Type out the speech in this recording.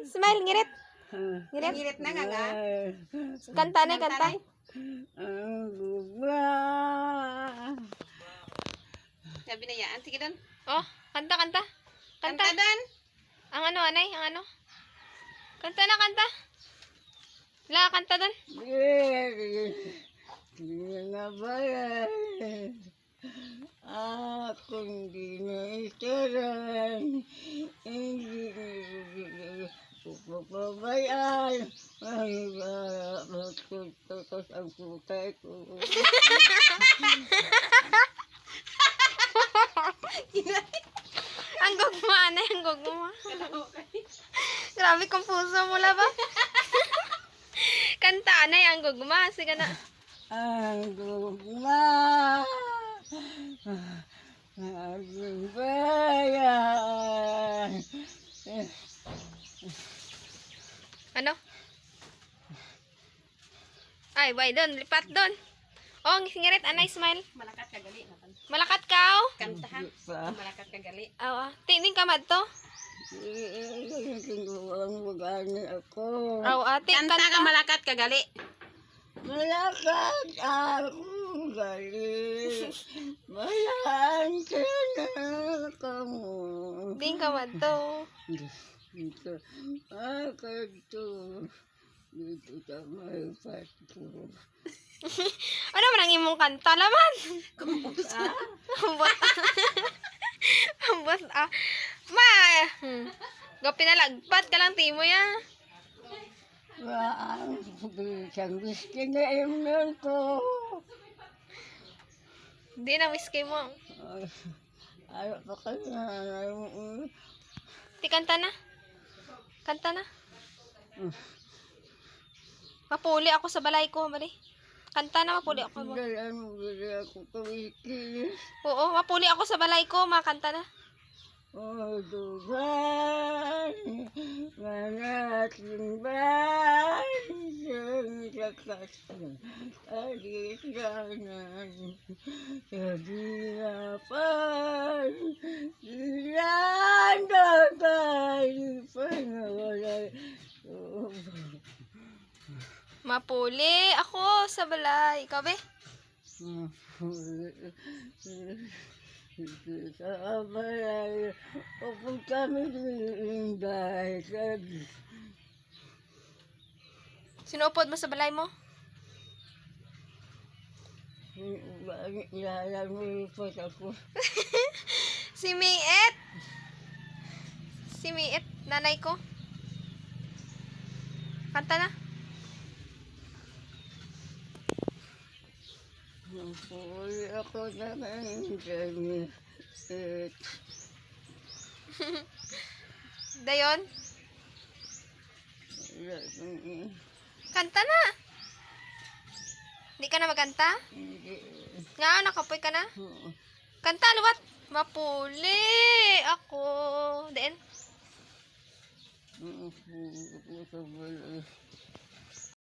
Smile, ngirit. Ngirit. Ngirit na nga. Kanta na, kanta. Sabi na yan. Sige doon. Oh, kanta, kanta. Kanta. Kanta doon. Ang ano, anay, ang ano. Kanta na, kanta. La, kanta doon. Akong dinaisaran, hindi papabayaan, ay matututos ang putay ko. Ang gugma, anay, ang gugma. Grabe, kumpuso mo la ba? Kanta, anay, ang gugma. Sige na. Ang gugma, ang bayan. Ano? Ay, why doon? Lipat doon. Oh, ngirit, anay, smile. Malakat ka gali. Malakat ka, oh. Kanta ha. Malakat ka gali. Oo. Tining ka mad to. Ang magani ako. Oo, ate. Kanta ka malakat ka gali. Malakad ako gali. Mayan ka na kamo. Ting ka mad to. Dito, dito. Dito sa may pato. Ano man ang imong kanta naman? Ambot. Ambot, ah. Ma! Pinalagpat ka lang, timo ya. Ang isang whisky na iyon ko. Hindi na whiskey mo. Ayaw pa ka na. Ti, kanta na. Kanta na. Mapuli ako sa balay ko, bali. Kanta na, mapuli ako. Dalan mo rin ako kawiki. Oo, mapuli ako sa balay ko, makanta na. O dugan, manating bayan, sa kasang alisanan, sa dirapan, dilandagay, panawalay, Mapuli ako sa balay. Ikaw, be? sa balay, upang kami dinday, Sinuupod mo sa balay mo? ilalamipat ako. Si Miet. Si Miet, nanay ko. Kanta na. Napuli ako na ng Dayon. Kanta na. Hindi ka na magkanta? Nga, nakapoy ka na? Kanta, luwat. Mapuli ako. Then? Sa balay.